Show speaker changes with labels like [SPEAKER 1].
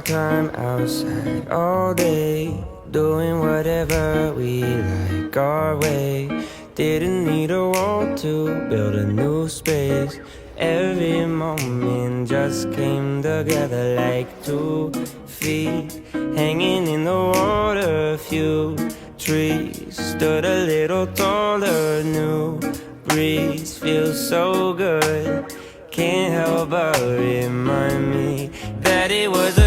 [SPEAKER 1] time outside all day, doing whatever we like our way. Didn't need a wall to build a new space. Every moment just came together like 2 feet hanging in the water. A few trees stood a little taller. New breeze feels so good. Can't help but remind me that it was